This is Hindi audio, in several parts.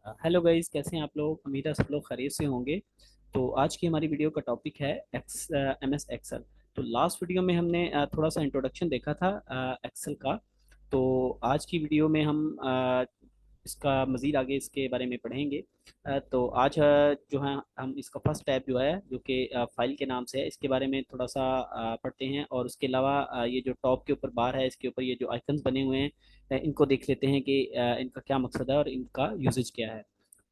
हेलो गाइस, कैसे हैं आप लोग। उम्मीद है सब लोग खैरियत से होंगे। तो आज की हमारी वीडियो का टॉपिक है एम एस एक्सेल। तो लास्ट वीडियो में हमने थोड़ा सा इंट्रोडक्शन देखा था एक्सेल का। तो आज की वीडियो में हम इसका मज़ीद आगे इसके बारे में पढ़ेंगे। तो आज जो है हम इसका फर्स्ट टैब जो है जो कि फाइल के नाम से है, इसके बारे में थोड़ा सा पढ़ते हैं। और उसके अलावा ये जो टॉप के ऊपर बार है, इसके ऊपर ये जो आइकन्स बने हुए हैं, इनको देख लेते हैं कि इनका क्या मकसद है और इनका यूजेज क्या है।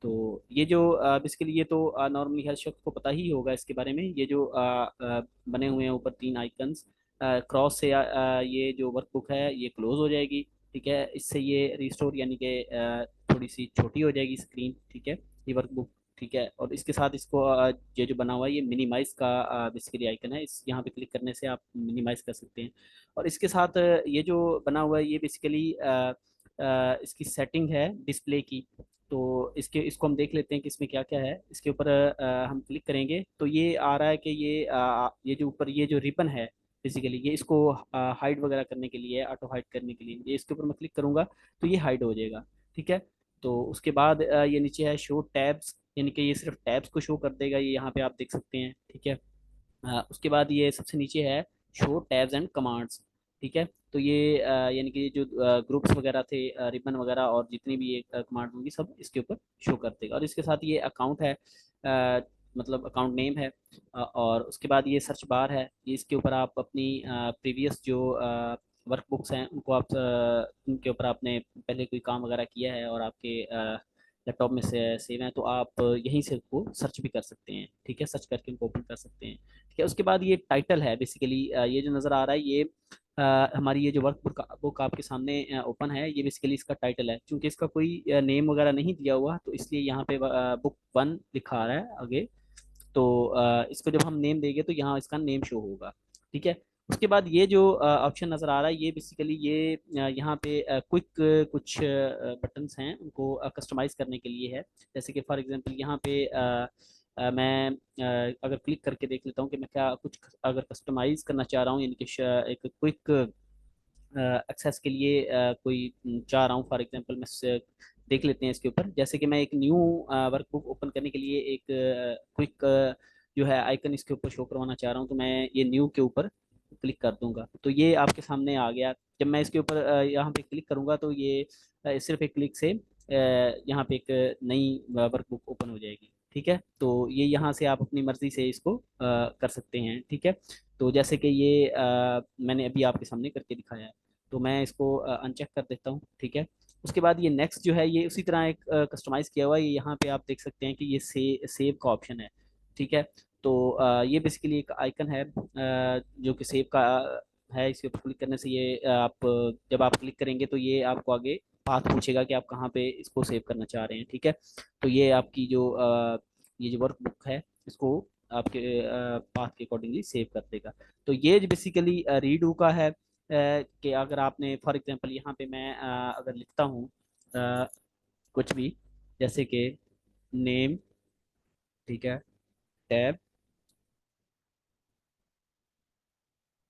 तो ये जो बेसिकली ये तो नॉर्मली हर शख्स को पता ही होगा इसके बारे में। ये जो बने हुए हैं ऊपर तीन आइकन्स, क्रॉस से ये जो वर्कबुक है ये क्लोज हो जाएगी। ठीक है, इससे ये रिस्टोर यानी कि थोड़ी सी छोटी हो जाएगी स्क्रीन। ठीक है, ये वर्कबुक। ठीक है, और इसके साथ इसको ये जो बना हुआ है ये मिनिमाइज का बेसिकली आइकन है। इस यहाँ पे क्लिक करने से आप मिनिमाइज कर सकते हैं। और इसके साथ ये जो बना हुआ है ये बेसिकली इसकी सेटिंग है डिस्प्ले की। तो इसको हम देख लेते हैं कि इसमें क्या क्या है। इसके ऊपर हम क्लिक करेंगे तो ये आ रहा है कि ये जो ऊपर ये जो रिबन है, बेसिकली ये इसको हाइड वगैरह करने के लिए, ऑटो हाइड करने के लिए, ये इसके ऊपर मैं क्लिक करूंगा तो ये हाइड हो जाएगा। ठीक है, तो उसके बाद ये नीचे है शो टैब्स, यानी कि ये सिर्फ टैब्स को शो कर देगा, ये यहाँ पे आप देख सकते हैं। ठीक है, उसके बाद ये सबसे नीचे है शो टैब्स एंड कमांड्स। ठीक है, तो ये यानी कि जो ग्रुप्स वगैरह थे, रिबन वगैरह और जितनी भी ये कमांड होंगी सब इसके ऊपर शो कर देगा। और इसके साथ ये अकाउंट है, मतलब अकाउंट नेम है। और उसके बाद ये सर्च बार है, ये इसके ऊपर आप अपनी प्रीवियस जो वर्कबुक्स हैं उनको आप उनके ऊपर आपने पहले कोई काम वगैरह किया है और आपके लैपटॉप में से सेव है तो आप यहीं से उसको सर्च भी कर सकते हैं। ठीक है, सर्च करके उनको ओपन कर सकते हैं। ठीक है, उसके बाद ये टाइटल है, बेसिकली ये जो नज़र आ रहा है ये हमारी ये जो वर्क बुक आपके सामने ओपन है, ये बेसिकली इसका टाइटल है। क्योंकि इसका कोई नेम वगैरह नहीं दिया हुआ तो इसलिए यहाँ पे बुक वन लिखा आ रहा है आगे। तो इसको जब हम नेम देंगे तो यहाँ इसका नेम शो होगा। ठीक है, उसके बाद ये जो ऑप्शन नज़र आ रहा है ये बेसिकली ये यहाँ पे क्विक कुछ बटन्स हैं उनको कस्टमाइज करने के लिए है। जैसे कि फॉर एग्जांपल यहाँ पे मैं अगर क्लिक करके देख लेता हूँ कि मैं क्या कुछ अगर कस्टमाइज करना चाह रहा हूँ, यानी कि एक क्विक एक्सेस के लिए कोई चाह रहा हूँ। फॉर एग्जांपल मैं देख लेते हैं इसके ऊपर। जैसे कि मैं एक न्यू वर्कबुक ओपन करने के लिए एक क्विक जो है आइकन इसके ऊपर शो करवाना चाह रहा हूँ, तो मैं ये न्यू के ऊपर क्लिक कर दूंगा तो ये आपके सामने आ गया। जब मैं इसके ऊपर यहाँ पे क्लिक करूंगा तो ये सिर्फ एक क्लिक से यहाँ पे एक नई वर्कबुक ओपन हो जाएगी। ठीक है, तो ये यहाँ से आप अपनी मर्जी से इसको कर सकते हैं। ठीक है, तो जैसे कि ये मैंने अभी आपके सामने करके दिखाया है, तो मैं इसको अनचेक कर देता हूँ। ठीक है, उसके बाद ये नेक्स्ट जो है ये उसी तरह एक कस्टमाइज किया हुआ है। ये यहाँ पे आप देख सकते हैं कि ये सेव का ऑप्शन है। ठीक है, तो ये बेसिकली एक आइकन है जो कि सेव का है। इसके ऊपर क्लिक करने से ये आप जब आप क्लिक करेंगे तो ये आपको आगे पाथ पूछेगा कि आप कहाँ पे इसको सेव करना चाह रहे हैं। ठीक है, तो ये आपकी जो ये जो वर्कबुक है इसको आपके पाथ के अकॉर्डिंगली सेव कर देगा। तो ये बेसिकली रीडू का है कि अगर आपने फॉर एग्जांपल यहाँ पे मैं अगर लिखता हूँ कुछ भी, जैसे कि नेम, ठीक है, tab,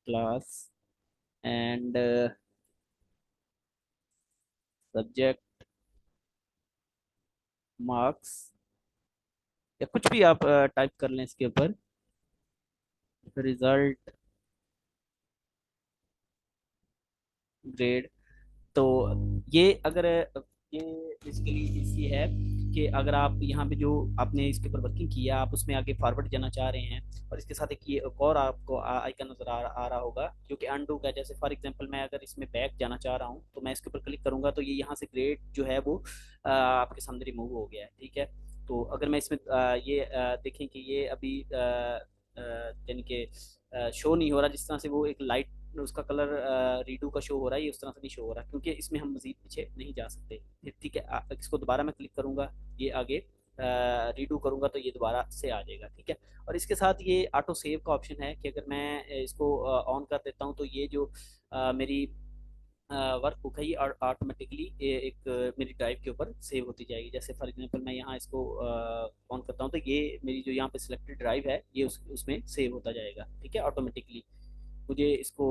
class and subject, marks, या कुछ भी आप टाइप कर लें इसके ऊपर, रिजल्ट, ग्रेड। तो ये अगर ये बेसिकली इसलिए है कि अगर आप यहाँ पे जो आपने इसके ऊपर वर्किंग किया आप उसमें आगे फॉरवर्ड जाना चाह रहे हैं, और इसके साथ एक और आपको आइकन नजर आ रहा होगा जो कि अनडू का है। जैसे फॉर एग्जांपल मैं अगर इसमें बैक जाना चाह रहा हूँ तो मैं इसके ऊपर क्लिक करूंगा तो ये यहाँ से ग्रेड जो है वो आपके सामने रिमूव हो गया है। ठीक है, तो अगर मैं इसमें ये देखें कि ये अभी यानी कि शो नहीं हो रहा, जिस तरह से वो एक लाइट उसका कलर रीडू का शो हो रहा है, ये उस तरह से नहीं शो हो रहा क्योंकि इसमें हम मजीद पीछे नहीं जा सकते। ठीक है, इसको दोबारा मैं क्लिक करूंगा, ये आगे रीडू करूंगा तो ये दोबारा से आ जाएगा। ठीक है, और इसके साथ ये ऑटो सेव का ऑप्शन है कि अगर मैं इसको ऑन कर देता हूँ तो ये जो मेरी वर्क बुक है ये ऑटोमेटिकली एक मेरी ड्राइव के ऊपर सेव होती जाएगी। जैसे फॉर एग्जांपल मैं यहाँ इसको ऑन करता हूँ तो ये मेरी जो यहाँ पे सिलेक्टेड ड्राइव है ये उसमें सेव होता जाएगा। ठीक है, ऑटोमेटिकली मुझे इसको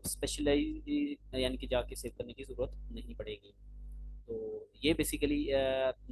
स्पेशलाइज यानी कि जाके सेव करने की ज़रूरत नहीं पड़ेगी। तो ये बेसिकली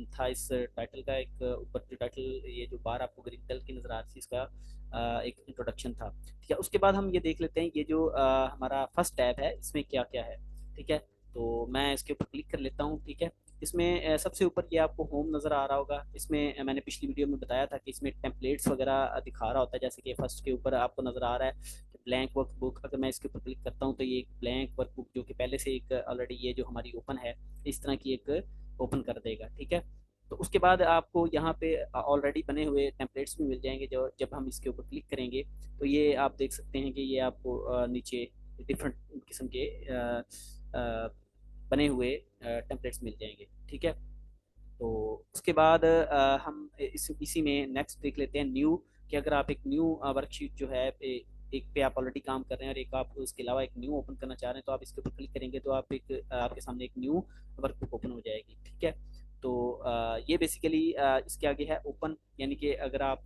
था इस टाइटल का। एक ऊपर जो टाइटल, ये जो बार आपको ग्रीन कलर की नज़र आ रही थी, इसका एक इंट्रोडक्शन था। ठीक है, उसके बाद हम ये देख लेते हैं ये जो हमारा फर्स्ट टैब है इसमें क्या क्या है। ठीक है, तो मैं इसके ऊपर क्लिक कर लेता हूँ। ठीक है, इसमें सबसे ऊपर ये आपको होम नज़र आ रहा होगा। इसमें मैंने पिछली वीडियो में बताया था कि इसमें टेम्पलेट्स वगैरह दिखा रहा होता है, जैसे कि फर्स्ट के ऊपर आपको नज़र आ रहा है ब्लैंक वर्कबुक। अगर मैं इसके ऊपर क्लिक करता हूँ तो ये एक ब्लैंक वर्कबुक जो कि पहले से एक ऑलरेडी ये जो हमारी ओपन है, इस तरह की एक ओपन कर देगा। ठीक है, तो उसके बाद आपको यहाँ पे ऑलरेडी बने हुए टेम्पलेट्स भी मिल जाएंगे। जो जब हम इसके ऊपर क्लिक करेंगे तो ये आप देख सकते हैं कि ये आपको नीचे डिफरेंट किस्म के अ, बने हुए टेम्पलेट्स मिल जाएंगे। ठीक है, तो उसके बाद हम इसी में नेक्स्ट देख लेते हैं न्यू। कि अगर आप एक न्यू वर्कशीट जो है एक पे आप ऑलरेडी काम कर रहे हैं और एक आप उसके अलावा एक न्यू ओपन करना चाह रहे हैं, तो आप इसके ऊपर क्लिक करेंगे तो आप एक आपके सामने एक न्यू वर्कबुक ओपन हो जाएगी। ठीक है, तो ये बेसिकली इसके आगे है ओपन। यानी कि अगर आप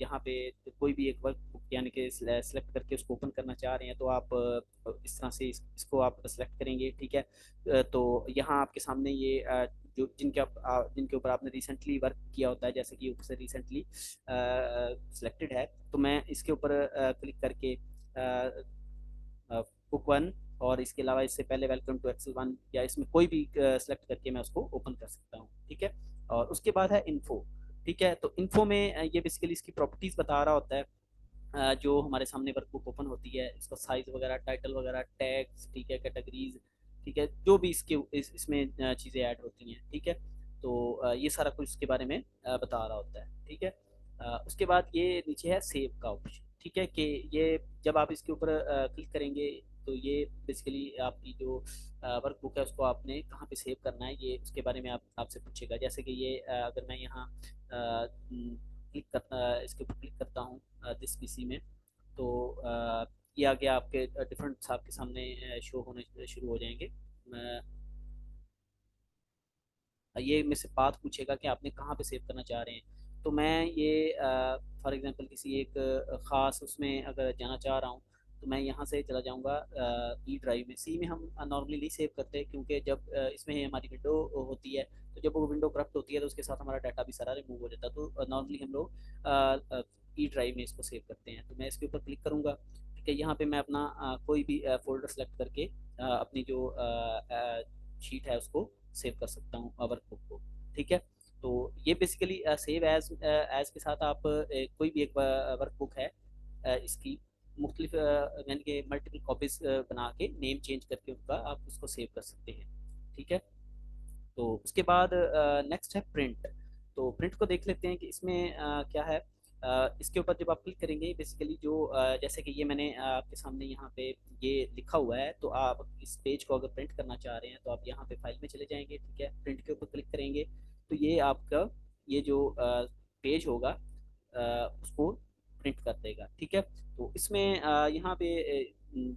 यहाँ पे कोई भी एक वर्कबुक यानी कि सेलेक्ट करके उसको ओपन करना चाह रहे हैं, तो आप इस तरह से इसको आप सेलेक्ट करेंगे। ठीक है, तो यहाँ आपके सामने ये जो जिनके ऊपर आपने रिसेंटली वर्क किया होता है, जैसे कि ऊपर से रिसेंटली सिलेक्टेड है, तो मैं इसके ऊपर क्लिक करके बुक वन और इसके अलावा इससे पहले वेलकम टू एक्सेल वन या इसमें कोई भी सेलेक्ट करके मैं उसको ओपन कर सकता हूँ। ठीक है, और उसके बाद है इन्फो। ठीक है, तो इन्फो में ये बेसिकली इसकी प्रॉपर्टीज बता रहा होता है। जो हमारे सामने वर्कबुक ओपन होती है, इसका साइज वगैरह, टाइटल वगैरह, टैग्स, ठीक है, कैटेगरीज, ठीक है, जो भी इसमें चीज़ें ऐड होती हैं। ठीक है, तो ये सारा कुछ इसके बारे में बता रहा होता है। ठीक है, उसके बाद ये नीचे है सेव का ऑप्शन। ठीक है, कि ये जब आप इसके ऊपर क्लिक करेंगे तो ये बेसिकली आपकी जो वर्कबुक है उसको आपने कहाँ पे सेव करना है, ये उसके बारे में आपसे पूछेगा। जैसे कि ये अगर मैं यहाँ इसके ऊपर क्लिक करता हूँ दिस पीसी में, तो ये आगे आपके डिफरेंट आपके सामने शो होने शुरू हो जाएंगे। ये मेरे से पाथ पूछेगा कि आपने कहाँ पे सेव करना चाह रहे हैं। तो मैं ये फॉर एग्जांपल किसी एक ख़ास उसमें अगर जाना चाह रहा हूँ, तो मैं यहाँ से चला जाऊँगा ई ड्राइव में। सी में हम नॉर्मली नहीं सेव करते, क्योंकि जब इसमें हमारी विंडो होती है, तो जब वो विंडो करप्ट होती है तो उसके साथ हमारा डाटा भी सारा रिमूव हो जाता है। तो नॉर्मली हम लोग ई ड्राइव में इसको सेव करते हैं। तो मैं इसके ऊपर क्लिक करूँगा। ठीक है, यहाँ पे मैं अपना कोई भी फोल्डर सेलेक्ट करके अपनी जो शीट है उसको सेव कर सकता हूँ वर्कबुक को। ठीक है, तो ये बेसिकली सेव एज एज के साथ आप कोई भी एक वर्कबुक है इसकी मुख्तलिफ यानी कि मल्टीपल कॉपीज बना के नेम चेंज करके उनका आप उसको सेव कर सकते हैं। ठीक है, तो उसके बाद नेक्स्ट है प्रिंट। तो प्रिंट को देख लेते हैं कि इसमें क्या है। इसके ऊपर जब आप क्लिक करेंगे बेसिकली जो जैसे कि ये मैंने आपके सामने यहाँ पे ये लिखा हुआ है, तो आप इस पेज को अगर प्रिंट करना चाह रहे हैं तो आप यहाँ पे फाइल में चले जाएंगे। ठीक है, प्रिंट के ऊपर क्लिक करेंगे तो ये आपका ये जो पेज होगा उसको प्रिंट कर देगा। ठीक है, तो इसमें यहाँ पे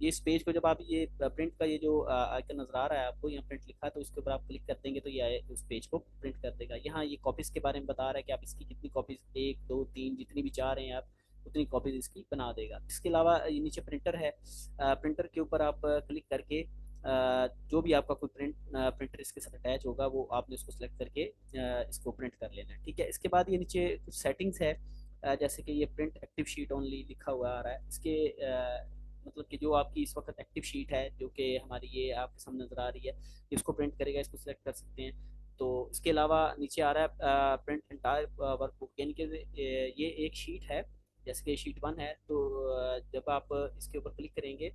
ये इस पेज को जब आप ये प्रिंट का ये जो आइकन नजर आ रहा है आपको, यहाँ प्रिंट लिखा है, तो इसके ऊपर आप क्लिक कर देंगे तो ये उस पेज को प्रिंट कर देगा। यहाँ ये कॉपीज के बारे में बता रहा है कि आप इसकी कितनी कॉपीज, एक दो तीन जितनी भी चाह रहे हैं आप उतनी कॉपीज इसकी बना देगा। इसके अलावा ये नीचे प्रिंटर है। प्रिंटर के ऊपर आप क्लिक करके जो भी आपका कोई प्रिंटर इसके साथ अटैच होगा वो आपने उसको सेलेक्ट करके इसको प्रिंट कर लेना है। ठीक है, इसके बाद ये नीचे कुछ सेटिंग्स है। जैसे कि ये प्रिंट एक्टिव शीट ओनली लिखा हुआ आ रहा है। इसके मतलब कि जो आपकी इस वक्त एक्टिव शीट है जो कि हमारी ये आपके सामने नजर आ रही है, इसको प्रिंट करेगा, इसको सिलेक्ट कर सकते हैं। तो इसके अलावा नीचे आ रहा है प्रिंट एंटायर वर्कबुक, यानी कि ये एक शीट है, जैसे कि शीट वन है। तो जब आप इसके ऊपर क्लिक करेंगे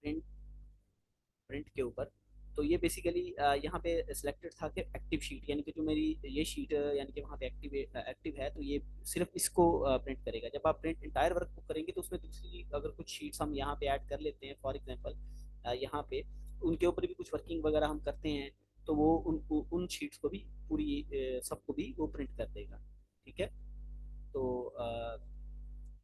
प्रिंट प्रिंट के ऊपर, तो ये बेसिकली यहाँ पे सिलेक्टेड था कि एक्टिव शीट, यानी कि जो मेरी ये शीट यानी कि वहाँ पे एक्टिव है, तो ये सिर्फ इसको प्रिंट करेगा। जब आप प्रिंट इंटायर वर्क बुक करेंगे तो उसमें दूसरी अगर कुछ शीट्स हम यहाँ पे ऐड कर लेते हैं, फॉर एग्जांपल यहाँ पे उनके ऊपर भी कुछ वर्किंग वगैरह हम करते हैं, तो वो उन शीट्स को भी पूरी सबको भी वो प्रिंट कर देगा। ठीक है, तो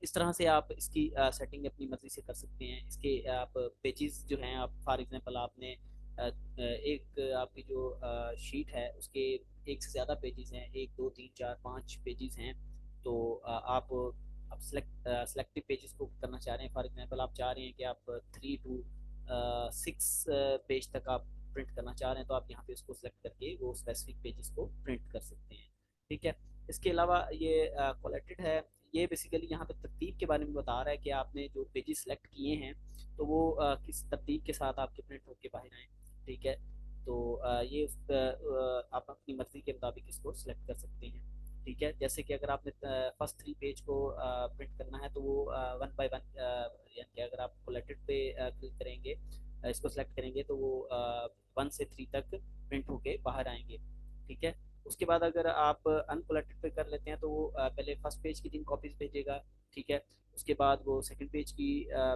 इस तरह से आप इसकी सेटिंग अपनी मर्जी से कर सकते हैं। इसके आप पेजेस जो हैं, आप फॉर एग्जांपल आपने एक आपकी जो शीट है उसके एक से ज़्यादा पेजेस हैं, एक दो तीन चार पाँच पेजेस हैं, तो आप सेलेक्टिव पेजेस को करना चाह रहे हैं। फॉर एग्जांपल आप चाह रहे हैं कि आप 3 to 6 पेज तक आप प्रिंट करना चाह रहे हैं तो आप यहाँ पे उसको सेलेक्ट करके वो स्पेसिफिक पेजेस को प्रिंट कर सकते हैं। ठीक है। इसके अलावा ये कोलेक्टेड है, ये बेसिकली यहाँ पे तरतीब के बारे में बता रहा है कि आपने जो पेजेस सेलेक्ट किए हैं तो वो किस तरतीब के साथ आपके प्रिंट होके बाहर आए। ठीक है। तो ये आप अपनी मर्जी के मुताबिक इसको सिलेक्ट कर सकते हैं। ठीक है। जैसे कि अगर आपने फर्स्ट 3 पेज को प्रिंट करना है तो वो वन बाय वन, यानी कि अगर आप कोलेक्टेड पे क्लिक करेंगे, इसको सेलेक्ट करेंगे तो वो 1 से 3 तक प्रिंट होके बाहर आएंगे। ठीक है। उसके बाद अगर आप अनकोलेक्टेड पे कर लेते हैं तो वो पहले फर्स्ट पेज की 3 कॉपीज भेजेगा। ठीक है। उसके बाद वो सेकंड पेज की,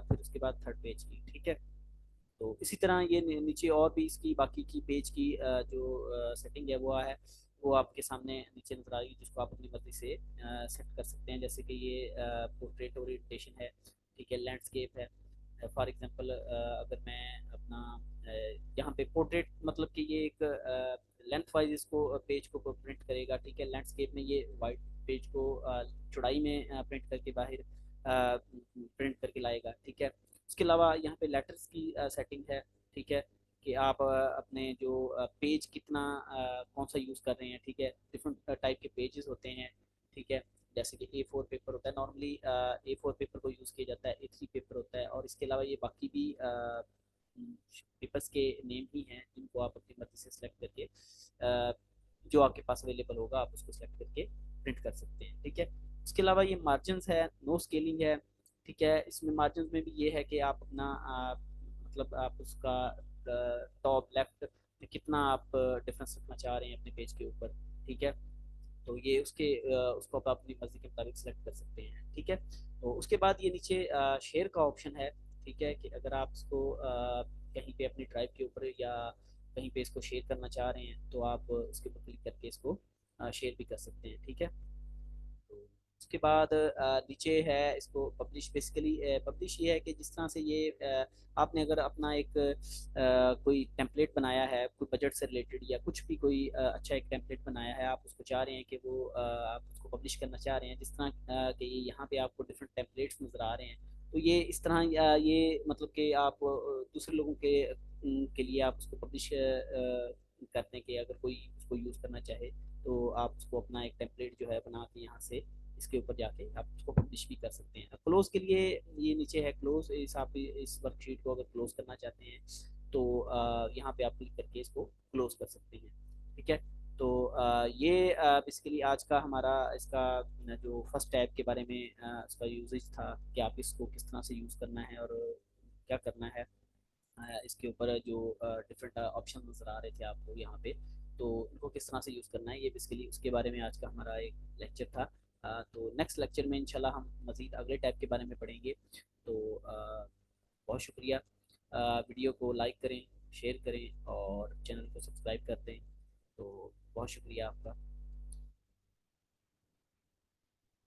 फिर उसके बाद थर्ड पेज की। ठीक है। तो इसी तरह ये नीचे और भी इसकी बाकी की पेज की जो सेटिंग है वो वो आपके सामने नीचे नजर आ रही है, जिसको आप अपनी मर्जी से सेट कर सकते हैं। जैसे कि ये पोर्ट्रेट ओरिएंटेशन है। ठीक है। लैंडस्केप है। फॉर एग्जांपल अगर मैं अपना यहाँ पे पोर्ट्रेट मतलब कि ये एक लेंथ वाइज इसको पेज को प्रिंट करेगा। ठीक है। लैंडस्केप में ये वाइट पेज को चौड़ाई में प्रिंट करके बाहर प्रिंट करके लाएगा। ठीक है। उसके अलावा यहाँ पे लेटर्स की सेटिंग है। ठीक है। कि आप अपने जो पेज कितना कौन सा यूज़ कर रहे हैं। ठीक है। डिफरेंट टाइप के पेजेस होते हैं। ठीक है। जैसे कि A4 पेपर होता है, नॉर्मली A4 पेपर को यूज़ किया जाता है, A3 पेपर होता है, और इसके अलावा ये बाकी भी पेपर्स के नेम ही हैं जिनको आप अपनी मर्जी से सिलेक्ट करके जो आपके पास अवेलेबल होगा आप उसको सिलेक्ट करके प्रिंट कर सकते हैं। ठीक है। उसके अलावा ये मार्जिनस है, नो स्केलिंग है। ठीक है। इसमें मार्जिन में भी ये है कि आप अपना मतलब आप उसका टॉप लेफ्ट में कितना आप डिफरेंस रखना चाह रहे हैं अपने पेज के ऊपर। ठीक है। तो ये उसको आप अपनी मर्जी के मुताबिक सेलेक्ट कर सकते हैं। ठीक है। तो उसके बाद ये नीचे शेयर का ऑप्शन है। ठीक है। कि अगर आप इसको कहीं पे अपनी ड्राइव के ऊपर या कहीं पे इसको शेयर करना चाह रहे हैं तो आप उसके ऊपर क्लिक करके इसको शेयर भी कर सकते हैं। ठीक है। तो उसके बाद नीचे है इसको पब्लिश। बेसिकली पब्लिश ये है कि जिस तरह से ये आपने अगर अपना एक कोई टेम्पलेट बनाया है कोई बजट से रिलेटेड या कुछ भी कोई अच्छा एक टेम्पलेट बनाया है, आप उसको चाह रहे हैं कि वो आप उसको पब्लिश करना चाह रहे हैं, जिस तरह कि ये यहाँ पे आपको डिफरेंट टेम्पलेट्स नज़र आ रहे हैं। तो ये इस तरह ये मतलब कि आप दूसरे लोगों के लिए आप उसको पब्लिश करते हैं कि अगर कोई उसको यूज़ करना चाहे तो आप उसको अपना एक टेम्पलेट जो है बना के यहाँ से इसके ऊपर जाके आप उसको पब्लिश भी कर सकते हैं। क्लोज के लिए ये नीचे है क्लोज। इस आप इस वर्कशीट को अगर क्लोज करना चाहते हैं तो यहाँ पे आप क्लिक करके इसको क्लोज कर सकते हैं। ठीक है। तो ये बेसिकली आज का हमारा इसका जो फर्स्ट टैब के बारे में इसका यूजेज था कि आप इसको किस तरह से यूज़ करना है और क्या करना है। इसके ऊपर जो डिफरेंट ऑप्शन नज़र आ रहे थे आपको यहाँ पे, तो इनको किस तरह से यूज़ करना है, ये बेसिकली उसके बारे में आज का हमारा एक लेक्चर था। तो नेक्स्ट लेक्चर में इंशाल्लाह हम मज़ीद अगले टैब के बारे में पढ़ेंगे। तो बहुत शुक्रिया। वीडियो को लाइक करें, शेयर करें और चैनल को सब्सक्राइब कर दें। तो बहुत शुक्रिया आपका।